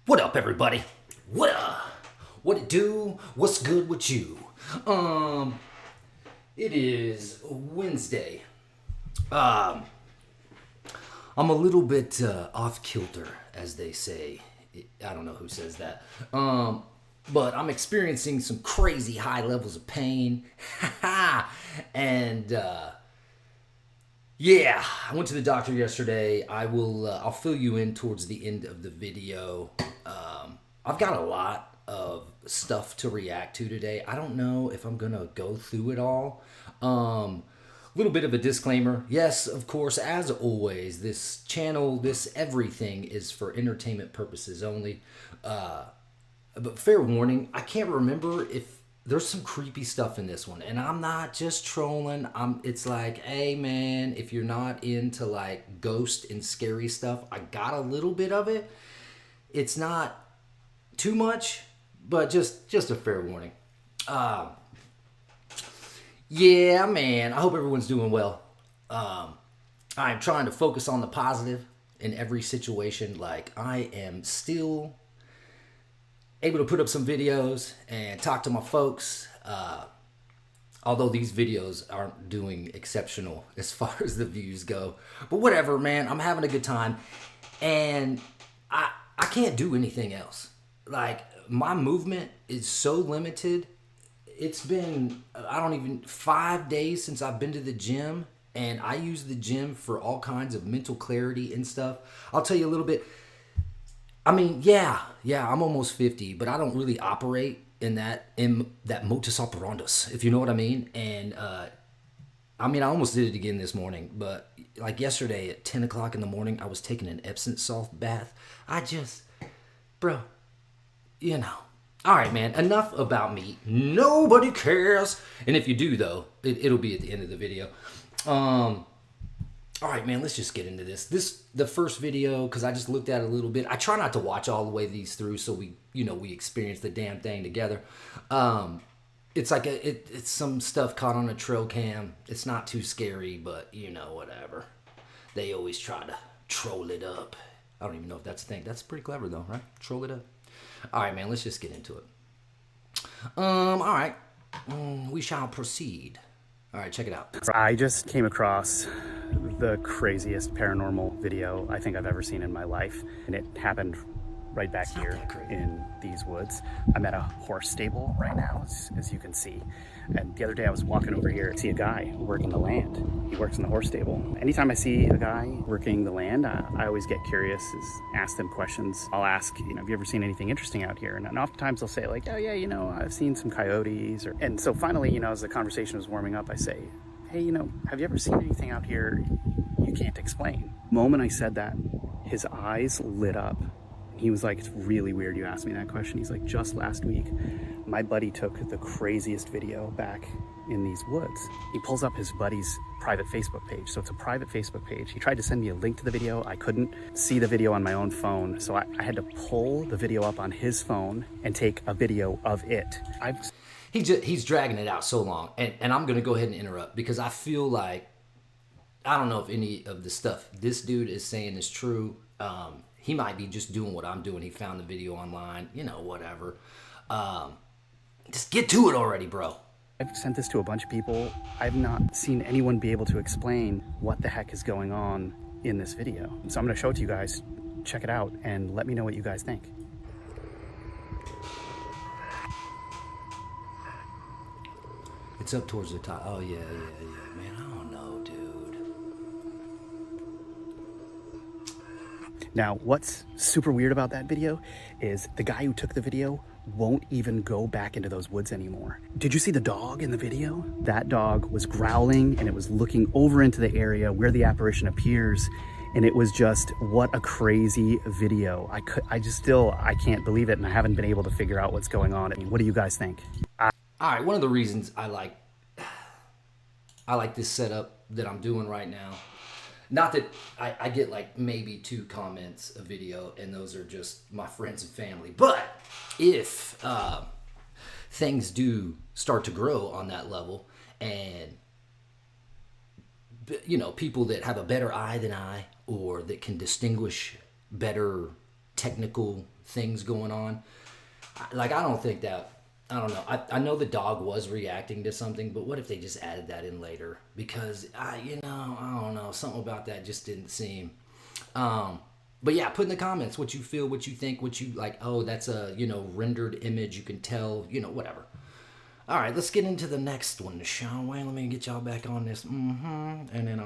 What up, everybody? What up? What it do? What's good with you? It is Wednesday. I'm a little bit off kilter, as they say. I don't know who says that. But I'm experiencing some crazy high levels of pain. And yeah, I went to the doctor yesterday. I'll fill you in towards the end of the video. I've got a lot of stuff to react to today. I don't know if I'm gonna go through it all. Little bit of a disclaimer. Yes, of course, as always, this channel, this everything is for entertainment purposes only. But fair warning, I can't remember if there's some creepy stuff in this one, and I'm not just trolling. It's like, hey man, if you're not into like ghost and scary stuff, I got a little bit of it. It's not too much, but just a fair warning. Yeah, man, I hope everyone's doing well. I'm trying to focus on the positive in every situation. Like, I am still able to put up some videos and talk to my folks. Although these videos aren't doing exceptional as far as the views go. But whatever, man, I'm having a good time. And I can't do anything else. Like, my movement is so limited. It's been, 5 days since I've been to the gym. And I use the gym for all kinds of mental clarity and stuff. I'll tell you a little bit. I mean, yeah, I'm almost 50, but I don't really operate in that modus operandus, if you know what I mean. And I almost did it again this morning, but like yesterday at 10 o'clock in the morning, I was taking an Epsom salt bath. Bro, All right, man, enough about me. Nobody cares. And if you do, though, it'll be at the end of the video. All right, man, let's just get into this. The first video, because I just looked at it a little bit. I try not to watch all the way these through so we experience the damn thing together. It's like it's some stuff caught on a trail cam. It's not too scary, but, whatever. They always try to troll it up. I don't even know if that's a thing. That's pretty clever, though, right? Troll it up. All right, man, let's just get into it. All right. We shall proceed. All right, check it out. I just came across the craziest paranormal video I think I've ever seen in my life, and it happened right back here in these woods. I'm at a horse stable right now, as you can see. And the other day I was walking over here to see a guy working the land. He works in the horse stable. Anytime I see a guy working the land, I always get curious, ask them questions. I'll ask, have you ever seen anything interesting out here? And oftentimes they'll say like, oh yeah, I've seen some coyotes. And so finally, as the conversation was warming up, I say, hey, have you ever seen anything out here you can't explain? The moment I said that, his eyes lit up. He was like, it's really weird you asked me that question. He's like, just last week, my buddy took the craziest video back in these woods. He pulls up his buddy's private Facebook page. So it's a private Facebook page. He tried to send me a link to the video. I couldn't see the video on my own phone. So I had to pull the video up on his phone and take a video of it. He's dragging it out so long. And I'm going to go ahead and interrupt because I feel like, I don't know if any of the stuff this dude is saying is true. He might be just doing what I'm doing. He found the video online, whatever. Just get to it already, bro. I've sent this to a bunch of people. I've not seen anyone be able to explain what the heck is going on in this video. So I'm going to show it to you guys. Check it out and let me know what you guys think. It's up towards the top. Oh, yeah, man. I don't know, dude. Now, what's super weird about that video is the guy who took the video won't even go back into those woods anymore. Did you see the dog in the video? That dog was growling and it was looking over into the area where the apparition appears. And it was just, what a crazy video. I can't believe it, and I haven't been able to figure out what's going on. I mean, what do you guys think? All right, one of the reasons I like this setup that I'm doing right now. Not that I get like maybe 2 comments a video, and those are just my friends and family. But if things do start to grow on that level, and people that have a better eye than I, or that can distinguish better technical things going on. Like, I don't think that, I don't know. I know the dog was reacting to something, but what if they just added that in later? Because, I don't know. Something about that just didn't seem. But yeah, put in the comments what you feel, what you think, what you like. Oh, that's a, rendered image. You can tell, whatever. All right, let's get into the next one, shall we? Let me get y'all back on this. And then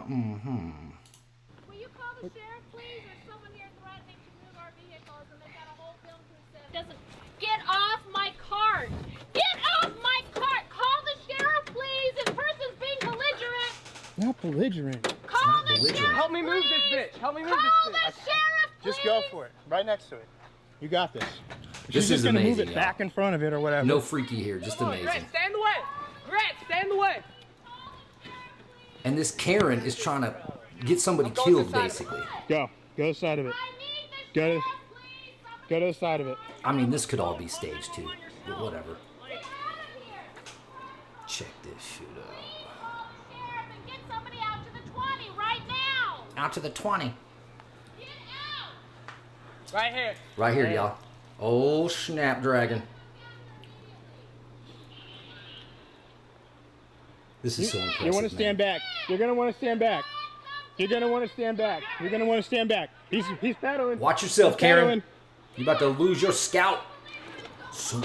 Will you call the sheriff, please? There's someone here threatening to move our vehicles, and they've got a whole film crew set. Doesn't get off my cart! Get off my cart! Call the sheriff, please! This person's being belligerent. Not belligerent. Call the sheriff. Help me move this please. bitch. Help me move Call this the bitch. sheriff, please. Just go for it. Right next to it. You got this. This She's is just gonna amazing, move it y'all. back in front of it or whatever. No freaky here, just amazing. Gret, stay in the way. Gret, stay in the way. And this Karen is trying to get somebody killed, basically. Go. Go to the side of it. I need the Go sheriff, to, please. Somebody go to the side of it. I mean, this could all be staged too, but whatever. get out of here. Check this shit out. Please call the sheriff and get somebody out to the 20 right now. Out to the 20. Get out. Right here. Right here, y'all. Oh, Snapdragon. This is so impressive, You want to stand man. back. You're gonna want to stand back. You're gonna want to stand back. You're gonna want to stand back. He's pedaling. Watch yourself, He's Karen. pedaling. You about to lose your scout. So,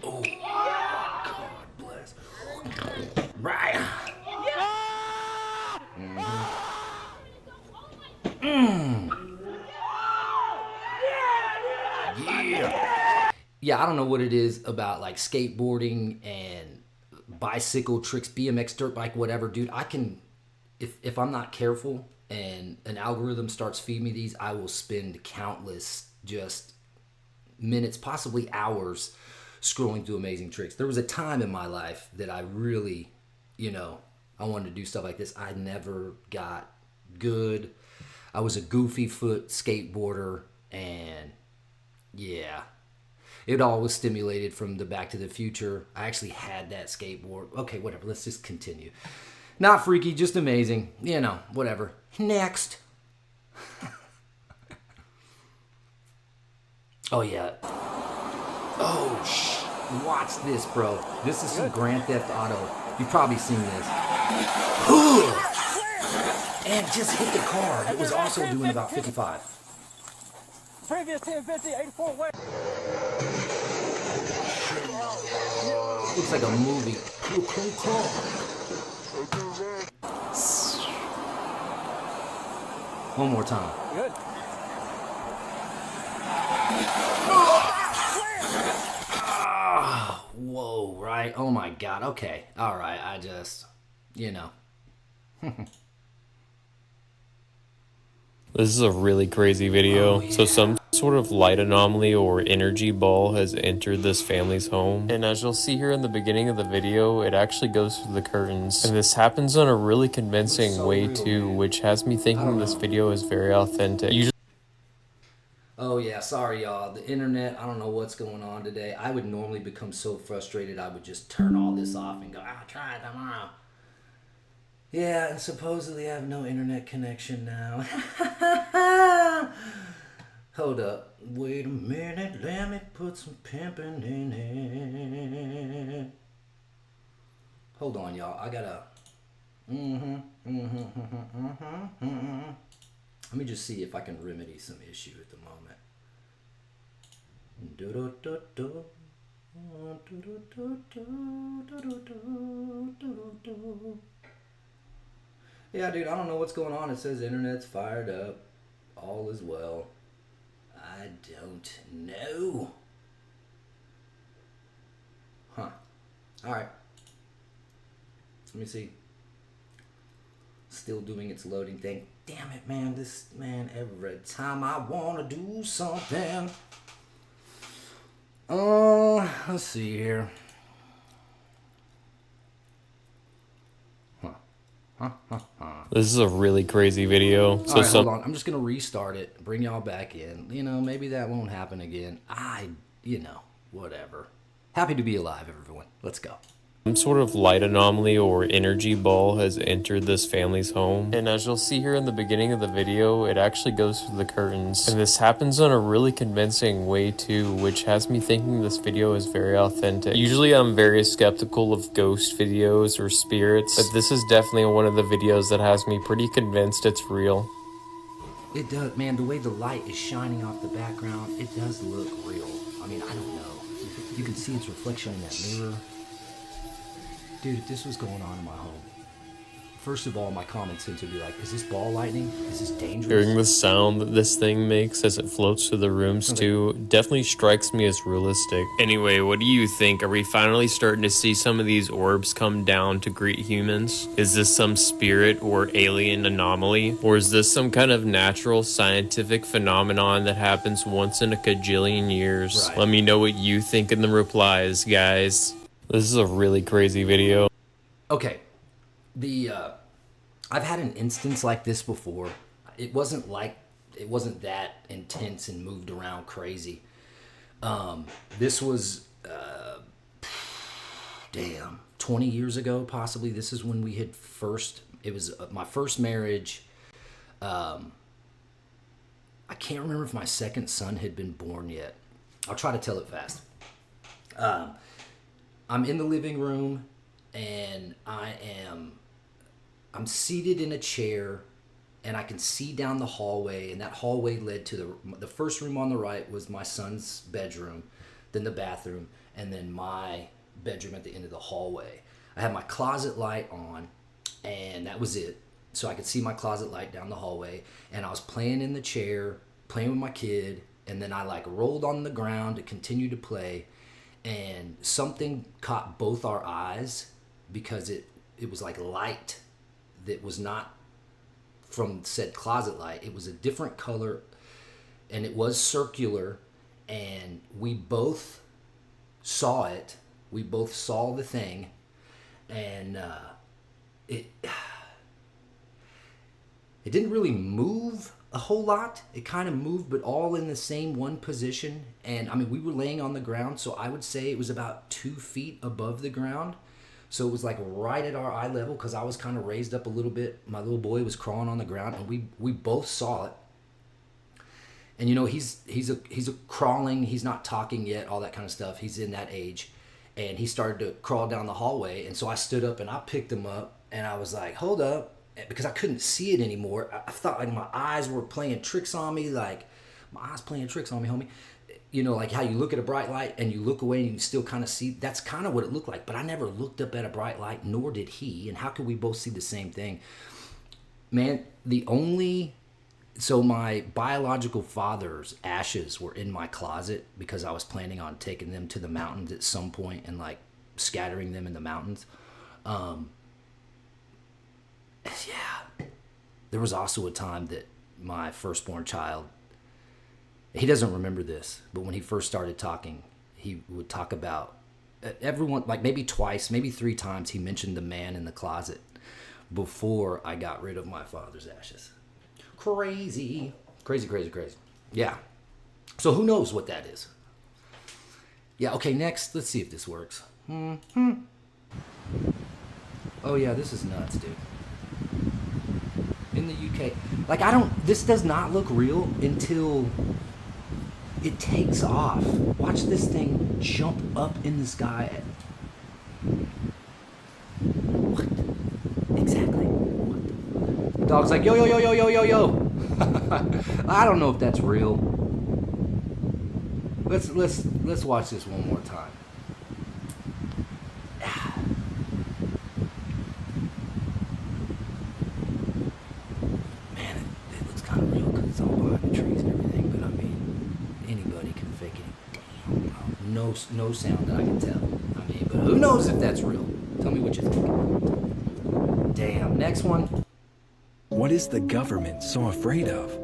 oh, God bless. Right. Yeah. Yeah, I don't know what it is about like skateboarding and bicycle tricks, BMX, dirt bike, whatever, dude. I can, if I'm not careful and an algorithm starts feeding me these, I will spend countless just minutes, possibly hours, scrolling through amazing tricks. There was a time in my life that I really, I wanted to do stuff like this. I never got good. I was a goofy foot skateboarder, and yeah, it all was stimulated from the Back to the Future. I actually had that skateboard. Okay, whatever. Let's just continue. Not freaky, just amazing. Whatever. Next. Oh, yeah. Oh, watch this, bro. This is some Grand Theft Auto. You've probably seen this. And just hit the car. It was also doing about 55. Previous 1050, 84 way. Looks like a movie. One more time. Good. Whoa, right? Oh my God. Okay. All right. I just, This is a really crazy video. Oh, yeah. So some sort of light anomaly or energy ball has entered this family's home. And as you'll see here in the beginning of the video, it actually goes through the curtains. And this happens in a really convincing so way real, too, man. which has me thinking this video is very authentic. Oh yeah, sorry y'all. The internet, I don't know what's going on today. I would normally become so frustrated I would just turn all this off and go, I'll try it tomorrow. Yeah, and supposedly I have no internet connection now. Hold up. Wait a minute, let me put some pimping in it. Hold on, y'all. I gotta... Let me just see if I can remedy some issue at the moment. Yeah, dude, I don't know what's going on. It says internet's fired up. All is well. I don't know. Huh. Alright. Let me see. Still doing its loading thing. Damn it, man. Every time I want to do something. Let's see here. This is a really crazy video. So Alright, hold on. I'm just going to restart it. Bring y'all back in. Maybe that won't happen again. Whatever. Happy to be alive, everyone. Let's go. Some sort of light anomaly or energy ball has entered this family's home. And as you'll see here in the beginning of the video, it actually goes through the curtains. And this happens in a really convincing way too, which has me thinking this video is very authentic. Usually I'm very skeptical of ghost videos or spirits, but this is definitely one of the videos that has me pretty convinced it's real. It does, man, the way the light is shining off the background, it does look real. I mean, I don't know. You can see its reflection in that mirror. Dude, if this was going on in my home, first of all, my common sense would be like, is this ball lightning? Is this dangerous? Hearing the sound that this thing makes as it floats through the rooms too definitely strikes me as realistic. Anyway, what do you think? Are we finally starting to see some of these orbs come down to greet humans? Is this some spirit or alien anomaly? Or is this some kind of natural scientific phenomenon that happens once in a cajillion years? Right. Let me know what you think in the replies, guys. This is a really crazy video. Okay, I've had an instance like this before. It wasn't that intense and moved around crazy. This was 20 years ago, possibly. This is when we had it was my first marriage. I can't remember if my second son had been born yet. I'll try to tell it fast. I'm in the living room, and I'm seated in a chair, and I can see down the hallway, and that hallway led to the first room on the right was my son's bedroom, then the bathroom, and then my bedroom at the end of the hallway. I had my closet light on, and that was it. So I could see my closet light down the hallway, and I was playing in the chair, playing with my kid, and then I like rolled on the ground to continue to play, and something caught both our eyes because it was like light that was not from said closet light. It was a different color, and it was circular, and we both saw it. We both saw the thing, and it didn't really move a whole lot. It kind of moved, but all in the same one position. And I mean, we were laying on the ground, so I would say it was about 2 feet above the ground. So it was like right at our eye level, because I was kind of raised up a little bit. My little boy was crawling on the ground, and we both saw it. And you know, he's a crawling, he's not talking yet, all that kind of stuff. He's in that age, and he started to crawl down the hallway. And so I stood up and I picked him up, and I was like, hold up. Because I couldn't see it anymore. I thought like my eyes were playing tricks on me, like my eyes playing tricks on me, homie. You know, like how you look at a bright light and you look away and you can still kind of see. That's kind of what it looked like. But I never looked up at a bright light, nor did he. And how could we both see the same thing? Man, so my biological father's ashes were in my closet because I was planning on taking them to the mountains at some point and like scattering them in the mountains. Yeah, there was also a time that my firstborn child, he doesn't remember this, but when he first started talking, he would talk about everyone, like maybe twice, maybe 3 times, he mentioned the man in the closet before I got rid of my father's ashes. Crazy. Yeah. So who knows what that is? Yeah, okay, next, let's see if this works. Oh yeah, this is nuts, dude. In the UK, like this does not look real until it takes off. Watch this thing jump up in the sky. What? Exactly. What the dog's like, yo, yo, yo, yo, yo, yo, yo. I don't know if that's real. Let's watch this one more time. No sound that I can tell. I mean, but who knows if that's real? Tell me what you think. Damn, next one. What is the government so afraid of?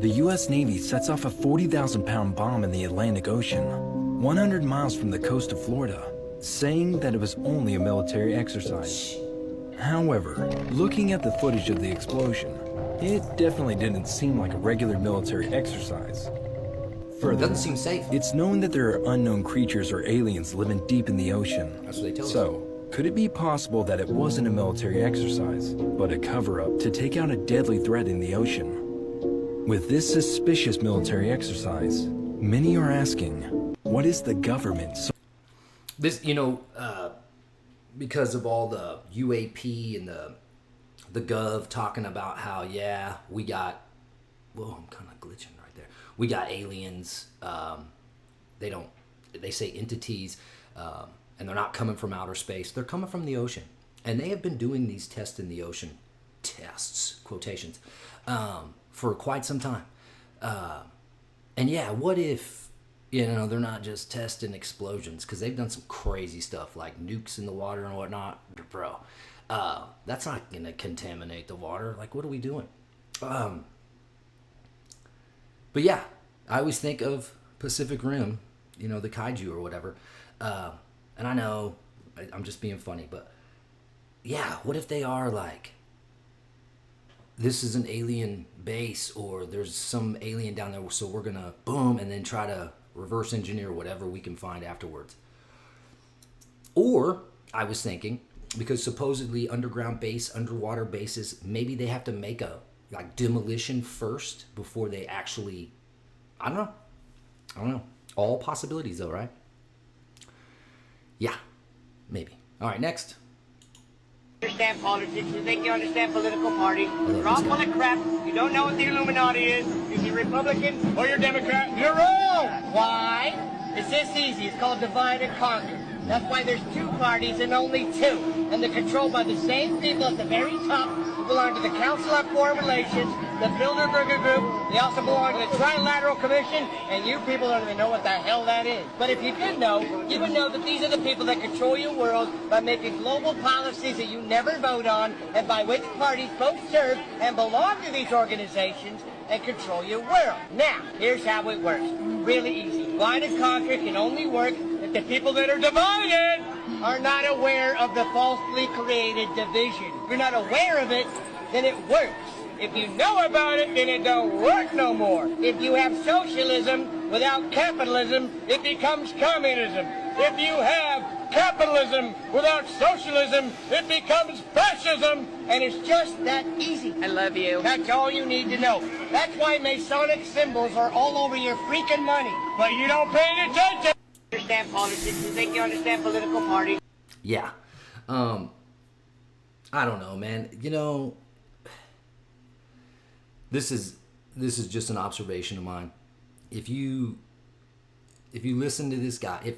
The U.S. Navy sets off a 40,000-pound bomb in the Atlantic Ocean, 100 miles from the coast of Florida, saying that it was only a military exercise. However, looking at the footage of the explosion, it definitely didn't seem like a regular military exercise. Furthermore, Doesn't seem safe. it's known that there are unknown creatures or aliens living deep in the ocean. That's what they tell us. So, could it be possible that it wasn't a military exercise, but a cover-up to take out a deadly threat in the ocean? With this suspicious military exercise, many are asking, what is the government so This, because of all the UAP and the Gov talking about how, yeah, we got, whoa, I'm kind of glitching right there. We got aliens. They say entities, and they're not coming from outer space. They're coming from the ocean. And they have been doing these tests in the ocean, tests, quotations, for quite some time. And yeah, what if, they're not just testing explosions, because they've done some crazy stuff like nukes in the water and whatnot. Bro, that's not going to contaminate the water. Like, what are we doing? But yeah, I always think of Pacific Rim, the kaiju or whatever. And I know I'm just being funny, but yeah, what if they are like, this is an alien base, or there's some alien down there, so we're gonna boom and then try to reverse engineer whatever we can find afterwards. Or I was thinking, because supposedly underground base, underwater bases, maybe they have to make a demolition first before they actually, I don't know. All possibilities though, right? Yeah, maybe. All right, next. Understand politics, you think you understand political parties. You're all full of crap. You don't know what the Illuminati is. If you're Republican or you're Democrat, you're wrong. Why? It's this easy. It's called divide and conquer. That's why there's two parties and only two. And they're controlled by the same people at the very top who belong to the Council on Foreign Relations, the Bilderberger Group. They also belong to the Trilateral Commission, and you people don't even know what the hell that is. But if you did know, you would know that these are the people that control your world by making global policies that you never vote on, and by which parties both serve and belong to these organizations and control your world. Now, here's how it works. Really easy. Divide and conquer can only work if the people that are divided are not aware of the falsely created division. If you're not aware of it, then it works. If you know about it, then it don't work no more. If you have socialism without capitalism, it becomes communism. If you have capitalism without socialism, it becomes fascism. And it's just that easy. I love you. That's all you need to know. That's why Masonic symbols are all over your freaking money. But you don't pay any attention. Understand politics? You think you understand political parties? Yeah. I don't know, man. This is just an observation of mine. If you listen to this guy,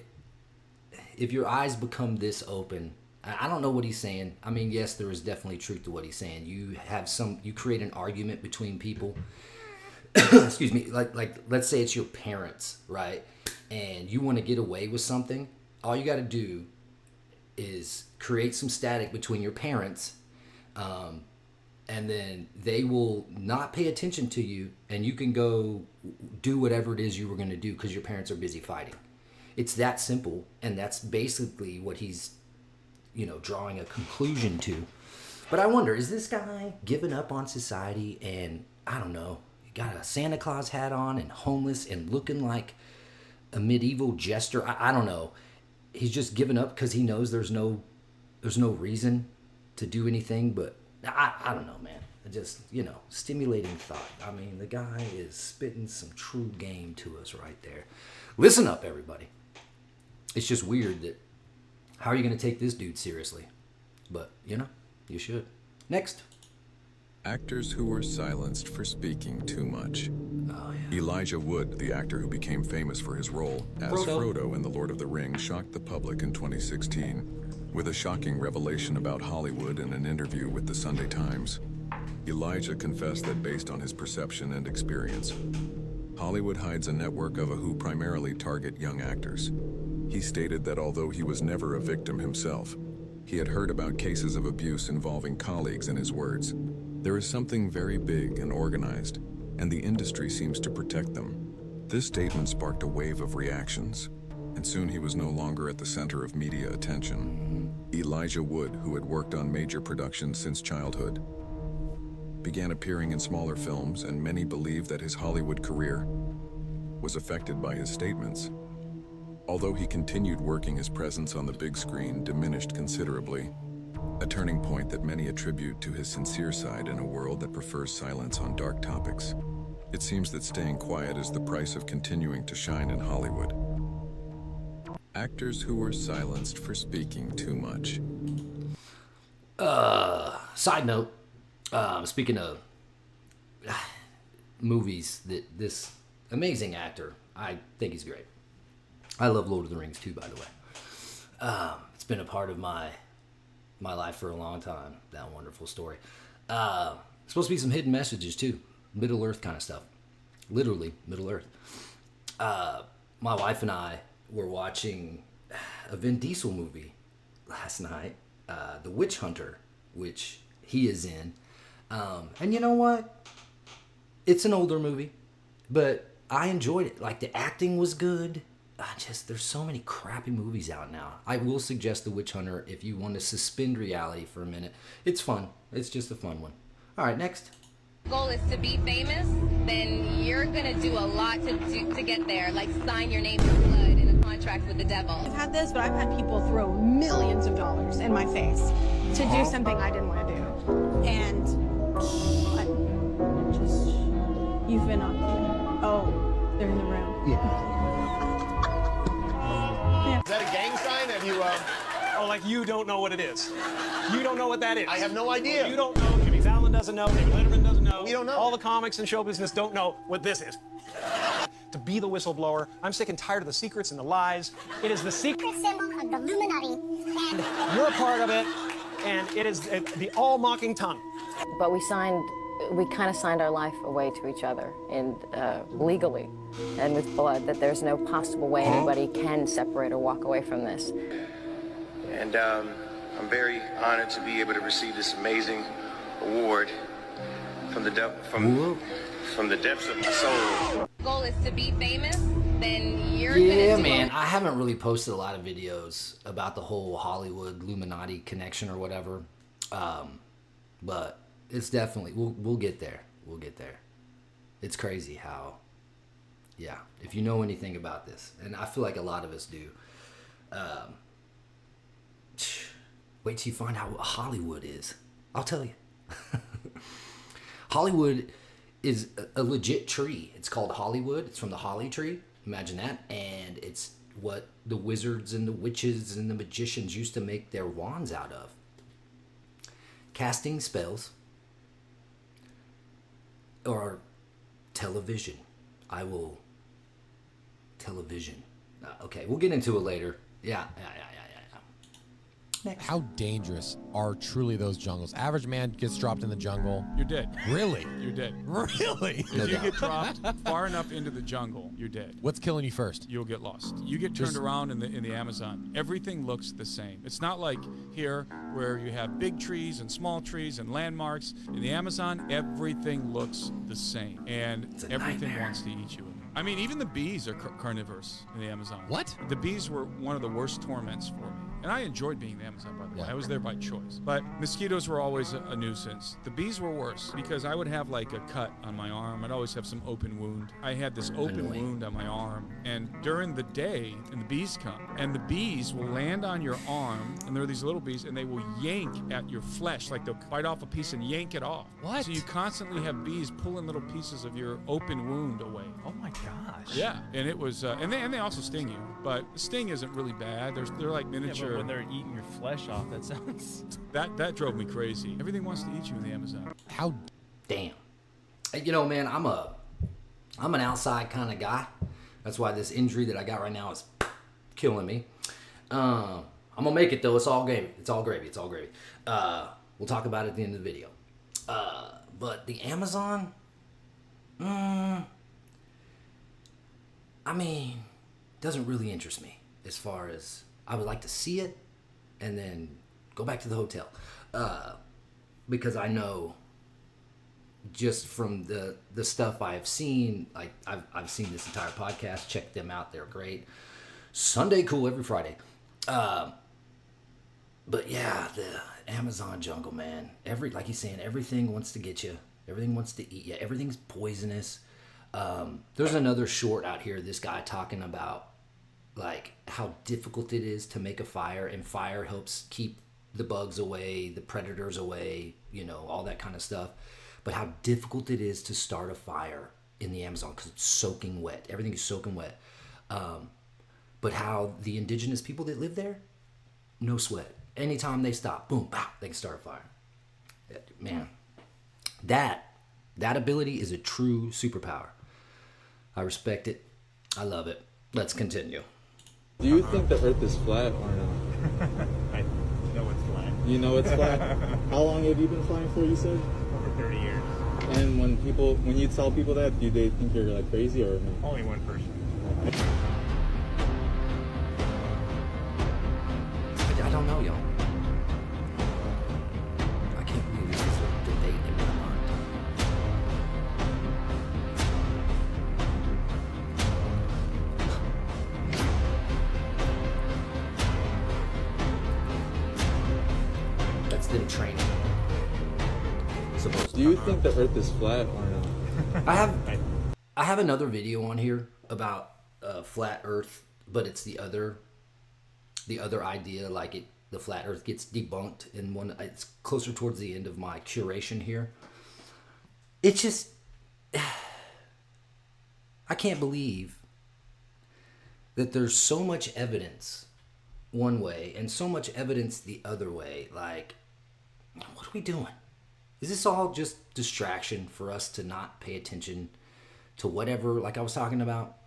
if your eyes become this open, I don't know what he's saying. I mean, yes, there is definitely truth to what he's saying. You create an argument between people. Excuse me, like let's say it's your parents, right? And you want to get away with something. All you got to do is create some static between your parents, and then they will not pay attention to you, and you can go do whatever it is you were going to do because your parents are busy fighting. It's that simple, and that's basically what he's, drawing a conclusion to. But I wonder, is this guy giving up on society and, I don't know, got a Santa Claus hat on and homeless and looking like a medieval jester? I don't know. He's just giving up because he knows there's no reason to do anything. But I don't know, man. Just, stimulating thought. I mean, the guy is spitting some true game to us right there. Listen up, everybody. It's just weird that, how are you going to take this dude seriously? But, you should. Next. Actors who were silenced for speaking too much. Oh, yeah. Elijah Wood, the actor who became famous for his role as Frodo in The Lord of the Rings, shocked the public in 2016 with a shocking revelation about Hollywood in an interview with the Sunday Times. Elijah confessed that based on his perception and experience, Hollywood hides a network of who primarily target young actors. He stated that although he was never a victim himself, he had heard about cases of abuse involving colleagues, in his words. There is something very big and organized, and the industry seems to protect them. This statement sparked a wave of reactions, and soon he was no longer at the center of media attention. Elijah Wood, who had worked on major productions since childhood, began appearing in smaller films, and many believe that his Hollywood career was affected by his statements. Although he continued working, his presence on the big screen diminished considerably, a turning point that many attribute to his sincere side in a world that prefers silence on dark topics. It seems that staying quiet is the price of continuing to shine in Hollywood. Actors who were silenced for speaking too much. Side note, speaking of movies, that this amazing actor, I think he's great. I love Lord of the Rings too, by the way. It's been a part of my life for a long time, that wonderful story. Supposed to be some hidden messages too. Middle Earth kind of stuff. Literally, Middle Earth. My wife and I were watching a Vin Diesel movie last night, The Witch Hunter, which he is in. And you know what? It's an older movie, but I enjoyed it. Like, the acting was good. There's so many crappy movies out now. I will suggest The Witch Hunter if you want to suspend reality for a minute. It's fun. It's just a fun one. All right, next. Goal is to be famous, then you're gonna do a lot to get there, like sign your name in blood in a contract with the devil. I've had this, but I've had people throw millions of dollars in my face to do something I didn't want to do. And you've been on. They're in the room. Yeah. Is that a gang sign? Have you, Oh, like you don't know what it is. You don't know what that is. I have no idea. You don't know. Jimmy Fallon doesn't know. David Letterman doesn't know. We don't know. All the comics and show business don't know what this is. To be the whistleblower, I'm sick and tired of the secrets and the lies. It is the secret symbol of the Illuminati. And you're a part of it, and it is the all-mocking tongue. But we kind of signed our life away to each other, and legally and with blood, that there's no possible way anybody can separate or walk away from this. And I'm very honored to be able to receive this amazing award from the depths of my soul. Goal is to be famous, then you're Yeah, gonna do man. I haven't really posted a lot of videos about the whole Hollywood Illuminati connection or whatever, but it's definitely we'll get there. We'll get there. It's crazy how, yeah. If you know anything about this, and I feel like a lot of us do. Wait till you find out what Hollywood is. I'll tell you. Hollywood is a legit tree. It's called Hollywood. It's from the holly tree. Imagine that. And it's what the wizards and the witches and the magicians used to make their wands out of. Casting spells or television. Television. Okay, we'll get into it later. Yeah. Next. How dangerous are truly those jungles? Average man gets dropped in the jungle. You're dead. Really? You're dead. Really? If you get dropped far enough into the jungle, you're dead. What's killing you first? You'll get lost. You get turned around in the Amazon. Everything looks the same. It's not like here where you have big trees and small trees and landmarks. In the Amazon, everything looks the same. And everything wants to eat you. I mean, even the bees are carnivorous in the Amazon. What? The bees were one of the worst torments for me. And I enjoyed being in the Amazon, by the way. I was there by choice. But mosquitoes were always a nuisance. The bees were worse because I would have like a cut on my arm. I'd always have some open wound. I had this open wound on my arm. And during the day, and the bees come, and the bees will land on your arm, and there are these little bees, and they will yank at your flesh. Like they'll bite off a piece and yank it off. What? So you constantly have bees pulling little pieces of your open wound away. Oh my gosh. Yeah, and it was, and they also sting you, but the sting isn't really bad. They're like miniature. Yeah, but when they're eating your flesh off, that sounds. That drove me crazy. Everything wants to eat you in the Amazon. How? Damn. You know, man, I'm an outside kind of guy. That's why this injury that I got right now is killing me. I'm gonna make it though. It's all gravy. It's all gravy. It's all gravy. We'll talk about it at the end of the video. But the Amazon, I mean, doesn't really interest me as far as I would like to see it and then go back to the hotel. Because I know just from the stuff I've seen, like I've seen this entire podcast, check them out. They're great. Sunday Cool every Friday. But yeah, the Amazon jungle, man. Like he's saying, everything wants to get you. Everything wants to eat you. Everything's poisonous. There's another short out here, this guy talking about like how difficult it is to make a fire, and fire helps keep the bugs away, the predators away, you know, all that kind of stuff. But how difficult it is to start a fire in the Amazon because it's soaking wet. Everything is soaking wet. But how the indigenous people that live there, no sweat. Anytime they stop, boom, pow, they can start a fire. Man, that ability is a true superpower. I respect it. I love it. Let's continue. Do you think the Earth is flat or not? I know it's flat. You know it's flat? How long have you been flying for, you said? Over 30 years. And when you tell people that, do they think you're like crazy or no? Only one person. I don't know, y'all. I can't believe this is a debate in my mind. That's them training. Do you think the Earth is flat or not? I have another video on here about flat Earth, but it's the other idea, like the flat Earth gets debunked in one. It's closer towards the end of my curation here. It's just, I can't believe that there's so much evidence one way and so much evidence the other way. Like, what are we doing? Is this all just distraction for us to not pay attention to whatever, like I was talking about?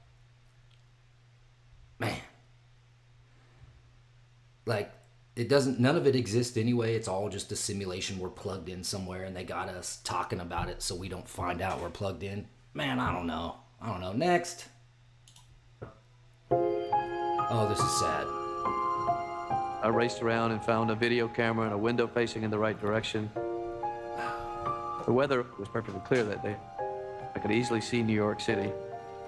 Man. Like, none of it exists anyway. It's all just a simulation. We're plugged in somewhere and they got us talking about it so we don't find out we're plugged in. Man, I don't know. Next. Oh, this is sad. I raced around and found a video camera and a window facing in the right direction. The weather was perfectly clear that day. I could easily see New York City.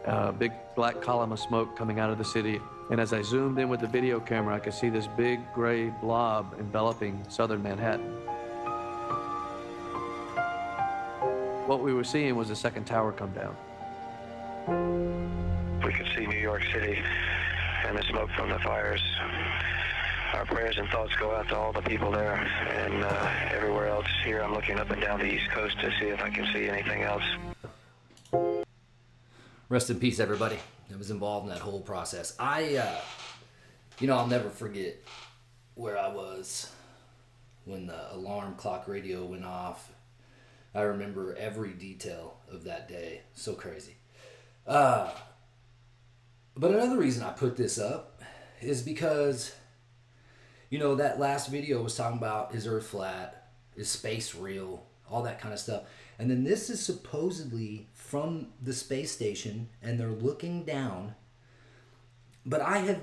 A big black column of smoke coming out of the city. And as I zoomed in with the video camera, I could see this big gray blob enveloping southern Manhattan. What we were seeing was the second tower come down. We could see New York City and the smoke from the fires. Our prayers and thoughts go out to all the people there and everywhere else. Here I'm looking up and down the East Coast to see if I can see anything else. Rest in peace, everybody that was involved in that whole process. I'll never forget where I was when the alarm clock radio went off. I remember every detail of that day. So crazy. But another reason I put this up is because, that last video was talking about, is Earth flat? Is space real? All that kind of stuff. And then this is supposedly from the space station, and they're looking down. But I have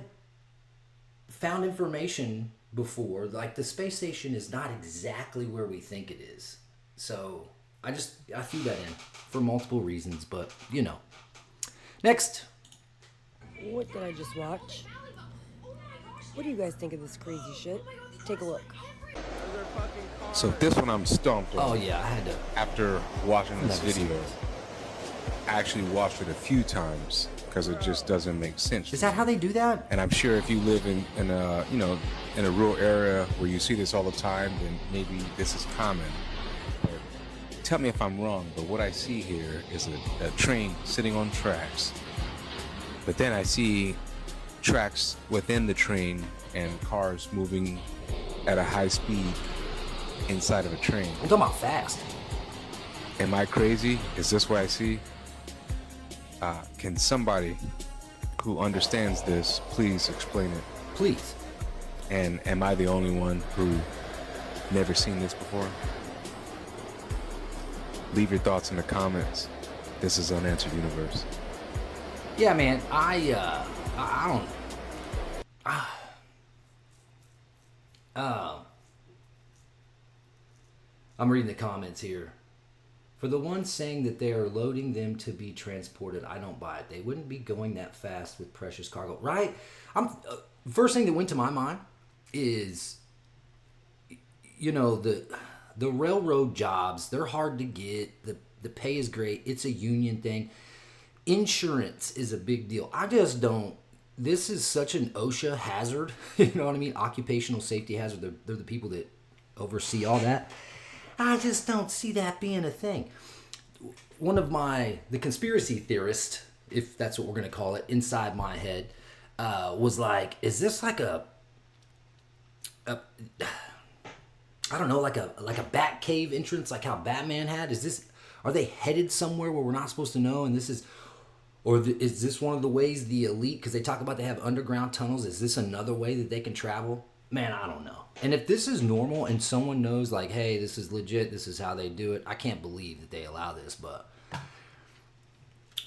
found information before, like the space station is not exactly where we think it is. So I threw that in for multiple reasons, but Next. What did I just watch? What do you guys think of this crazy shit? Take a look. So this one I'm stumped on. Oh yeah, I had to. After watching this video, I actually watched it a few times because it just doesn't make sense. Is that how they do that? And I'm sure if you live in a in a rural area where you see this all the time, then maybe this is common. But tell me if I'm wrong, but what I see here is a train sitting on tracks. But then I see tracks within the train and cars moving at a high speed inside of a train. I'm talking about fast. Am I crazy? Is this what I see? Can somebody who understands this please explain it? Please. And am I the only one who never seen this before? Leave your thoughts in the comments. This is Unanswered Universe. Yeah, man, I don't. I'm reading the comments here. For the ones saying that they are loading them to be transported, I don't buy it. They wouldn't be going that fast with precious cargo, right? First thing that went to my mind is, the railroad jobs. They're hard to get. The pay is great. It's a union thing. insurance is a big deal. I just don't. This is such an OSHA hazard. You know what I mean? Occupational safety hazard. They're the people that oversee all that. I just don't see that being a thing. One of the conspiracy theorists, if that's what we're going to call it, inside my head, was like, is this like a I don't know, like a bat cave entrance, like how Batman had? Are they headed somewhere where we're not supposed to know? And is this one of the ways the elite, because they talk about they have underground tunnels, is this another way that they can travel? Man, I don't know. And if this is normal and someone knows like, hey, this is legit, this is how they do it, I can't believe that they allow this. But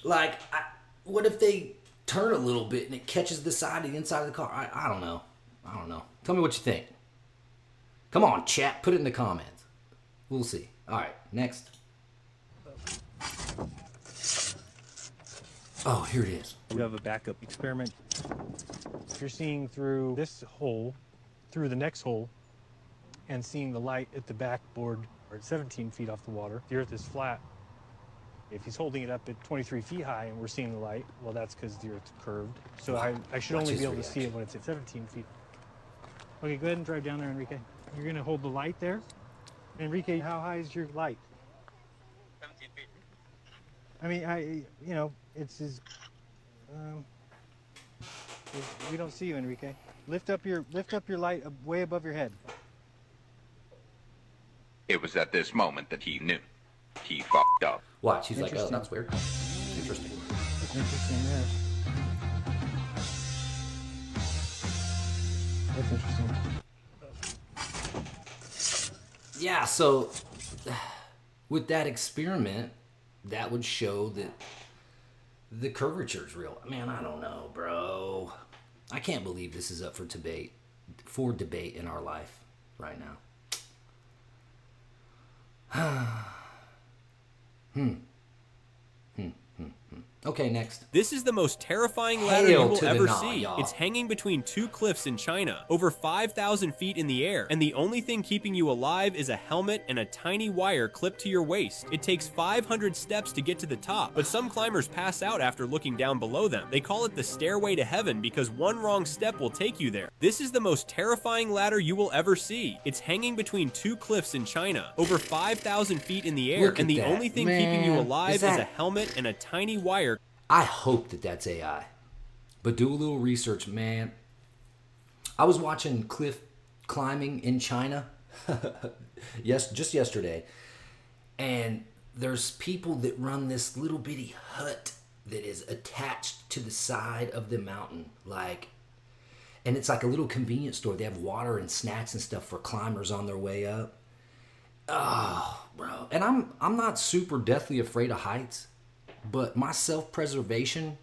like, what if they turn a little bit and it catches the inside of the car? I don't know. Tell me what you think. Come on, chat. Put it in the comments. We'll see. All right, next. Oh, here it is. You have a backup experiment. You're seeing through this hole, through the next hole, and seeing the light at the backboard, or 17 feet off the water. The Earth is flat. If he's holding it up at 23 feet high and we're seeing the light, well, that's because the Earth's curved. So I should only be able to see it when it's at 17 feet. Okay, go ahead and drive down there, Enrique. You're going to hold the light there. Enrique, how high is your light? 17 feet. I mean, it's as... we don't see you, Enrique. Lift up your light way above your head. It was at this moment that he knew. He fucked up. Watch, he's like, oh, that's weird. Interesting. That's interesting there. That's interesting. Yeah, so with that experiment, that would show that the curvature is real. Man, I don't know, bro. I can't believe this is up for debate in our life right now. Okay, next. This is the most terrifying ladder you will ever see. Y'all. It's hanging between two cliffs in China, over 5,000 feet in the air, and the only thing keeping you alive is a helmet and a tiny wire clipped to your waist. It takes 500 steps to get to the top, but some climbers pass out after looking down below them. They call it the stairway to heaven because one wrong step will take you there. This is the most terrifying ladder you will ever see. It's hanging between two cliffs in China, over 5,000 feet in the air, and the only thing keeping you alive is a helmet and a tiny wire. I hope that that's AI. But do a little research, man. I was watching cliff climbing in China just yesterday. And there's people that run this little bitty hut that is attached to the side of the mountain. And it's like a little convenience store. They have water and snacks and stuff for climbers on their way up. Oh, bro. And I'm not super deathly afraid of heights. But my self-preservation,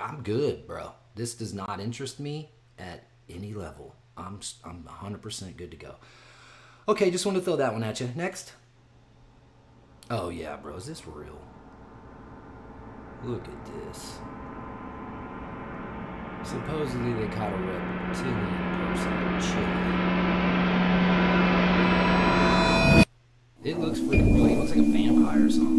I'm good, bro. This does not interest me at any level. I'm 100% good to go. Okay, just wanted to throw that one at you. Next. Oh, yeah, bro. Is this real? Look at this. Supposedly they caught a reptilian person in Chile. It looks freaking real. It looks like a vampire or something.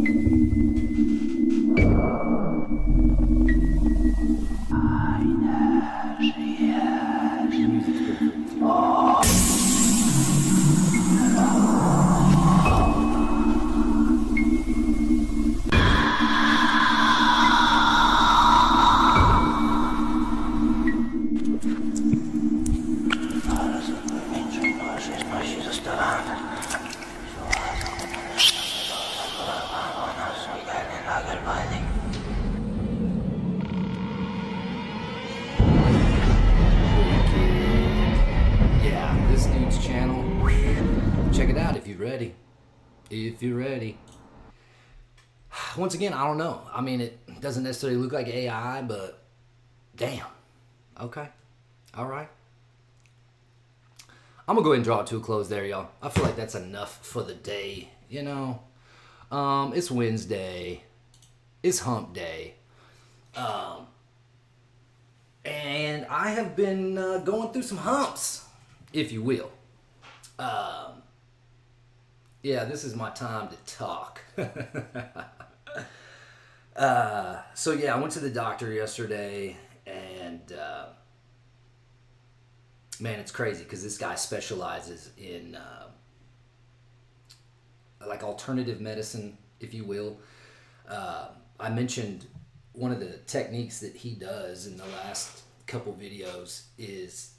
If you're ready. Once again, I don't know. I mean, it doesn't necessarily look like AI, but damn. Okay. All right. I'm going to go ahead and draw it to a close there, y'all. I feel like that's enough for the day, you know. It's Wednesday. It's hump day. And I have been going through some humps, if you will. Yeah, this is my time to talk. So yeah, I went to the doctor yesterday, and man, it's crazy because this guy specializes in like alternative medicine, if you will. I mentioned one of the techniques that he does in the last couple videos is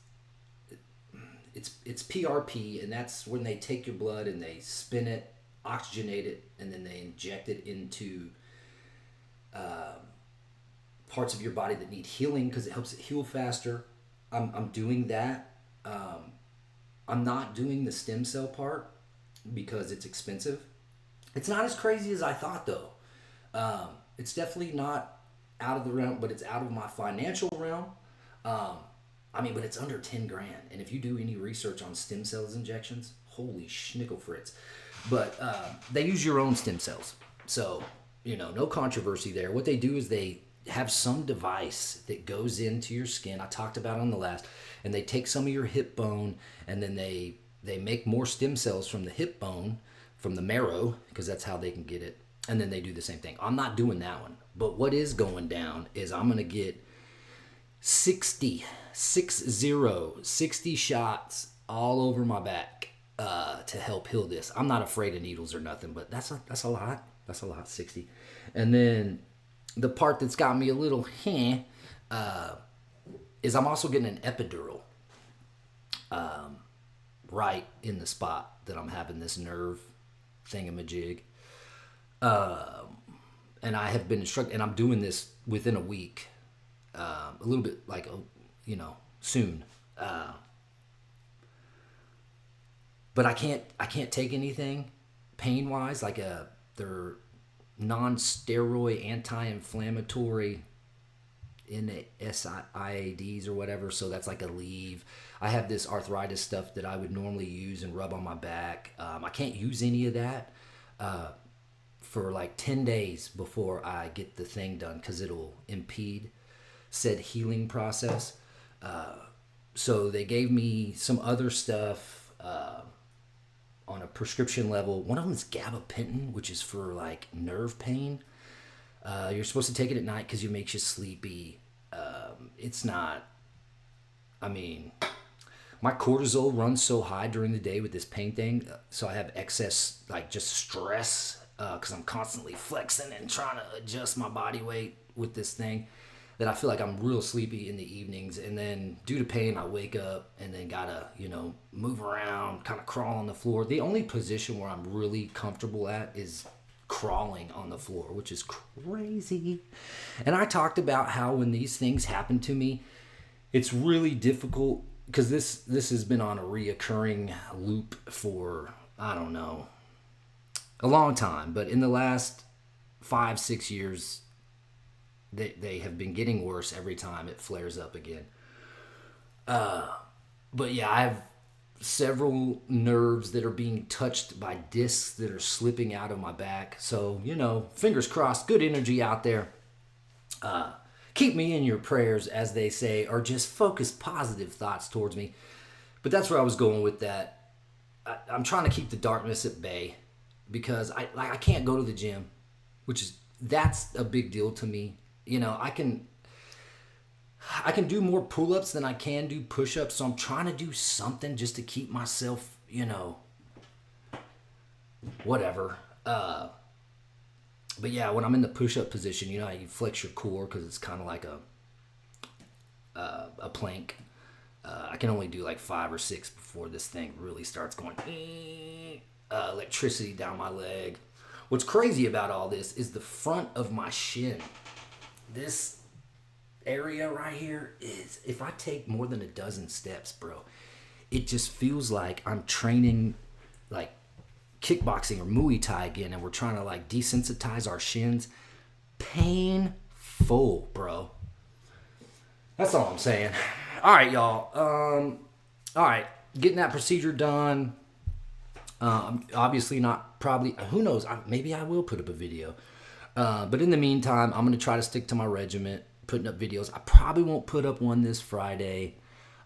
it's PRP, and that's when they take your blood and they spin it, oxygenate it, and then they inject it into parts of your body that need healing because it helps it heal faster. I'm doing that. I'm not doing the stem cell part because it's expensive. It's not as crazy as I thought, though. It's definitely not out of the realm, but it's out of my financial realm. But it's under 10 grand. And if you do any research on stem cells injections, holy schnickel fritz. But they use your own stem cells. So, no controversy there. What they do is they have some device that goes into your skin. I talked about it on the last. And they take some of your hip bone, and then they make more stem cells from the hip bone, from the marrow, because that's how they can get it. And then they do the same thing. I'm not doing that one. But what is going down is I'm going to get 60 shots all over my back to help heal this. I'm not afraid of needles or nothing, but that's a lot. That's a lot, 60. And then the part that's got me a little is I'm also getting an epidural right in the spot that I'm having this nerve thingamajig. And I have been instructed, and I'm doing this within a week, a little bit like, soon. But I can't take anything pain-wise, like they're non-steroid, anti-inflammatory NSAIDs or whatever, so that's like a leave. I have this arthritis stuff that I would normally use and rub on my back. I can't use any of that for like 10 days before I get the thing done because it'll impede said healing process. So they gave me some other stuff on a prescription level. One of them is gabapentin, which is for like nerve pain. You're supposed to take it at night because it makes you sleepy. It's not, my cortisol runs so high during the day with this pain thing, so I have excess, like, just stress because I'm constantly flexing and trying to adjust my body weight with this thing, that I feel like I'm real sleepy in the evenings. And then due to pain, I wake up and then gotta, move around, kind of crawl on the floor. The only position where I'm really comfortable at is crawling on the floor, which is crazy. And I talked about how when these things happen to me, it's really difficult because this has been on a reoccurring loop for, I don't know, a long time. But in the last 5-6 years, they have been getting worse every time it flares up again. But yeah, I have several nerves that are being touched by discs that are slipping out of my back. So, fingers crossed, good energy out there. Keep me in your prayers, as they say, or just focus positive thoughts towards me. But that's where I was going with that. I'm trying to keep the darkness at bay because I can't go to the gym, that's a big deal to me. I can do more pull-ups than I can do push-ups, so I'm trying to do something just to keep myself, whatever. But yeah, when I'm in the push-up position, you flex your core because it's kind of like a plank. I can only do like 5 or 6 before this thing really starts going electricity down my leg. What's crazy about all this is the front of my shin. This area right here is, if I take more than a dozen steps, bro, it just feels like I'm training like kickboxing or Muay Thai again, and we're trying to like desensitize our shins. Painful, bro. That's all I'm saying. All right, y'all. All right, getting that procedure done. Obviously not probably, who knows, maybe I will put up a video. But in the meantime, I'm going to try to stick to my regiment, putting up videos. I probably won't put up one this Friday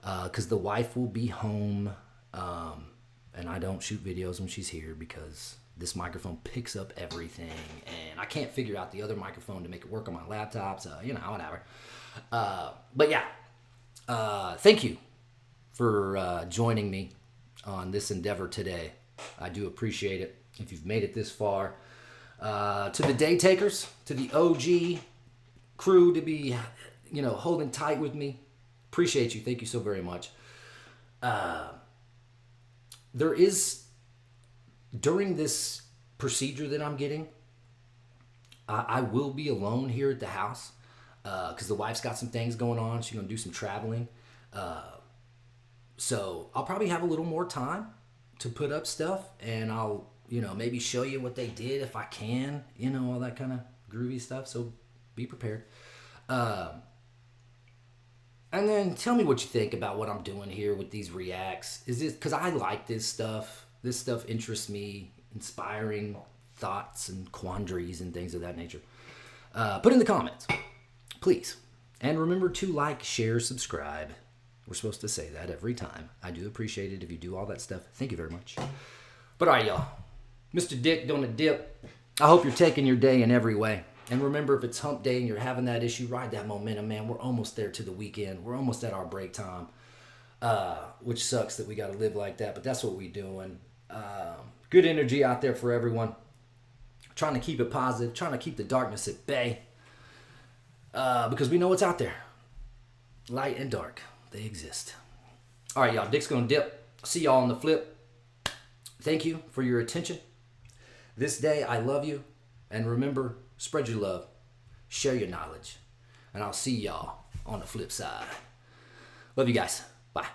because the wife will be home. And I don't shoot videos when she's here because this microphone picks up everything, and I can't figure out the other microphone to make it work on my laptop, so, you know, whatever. But yeah, thank you for joining me on this endeavor today. I do appreciate it. If you've made it this far, to the day takers, to the OG crew to be, you know, holding tight with me, appreciate you. Thank you so very much. There is, during this procedure that I'm getting, I will be alone here at the house because the wife's got some things going on. She's going to do some traveling. So I'll probably have a little more time to put up stuff, and I'll, you know, maybe show you what they did if I can, you know, all that kind of groovy stuff. So be prepared. And then tell me what you think about what I'm doing here with these reacts. Is this because I like this stuff? This stuff interests me, inspiring thoughts and quandaries and things of that nature. Put in the comments, please. And remember to like, share, subscribe. We're supposed to say that every time. I do appreciate it if you do all that stuff. Thank you very much. But all right, y'all. Mr. Dick doing a dip. I hope you're taking your day in every way. And remember, if it's hump day and you're having that issue, ride that momentum, man. We're almost there to the weekend. We're almost at our break time, which sucks that we got to live like that, but that's what we're doing. Good energy out there for everyone. Trying to keep it positive, trying to keep the darkness at bay, because we know what's out there. Light and dark, they exist. All right, y'all, Dick's going to dip. See y'all on the flip. Thank you for your attention. This day, I love you. And remember, spread your love, share your knowledge, and I'll see y'all on the flip side. Love you guys. Bye.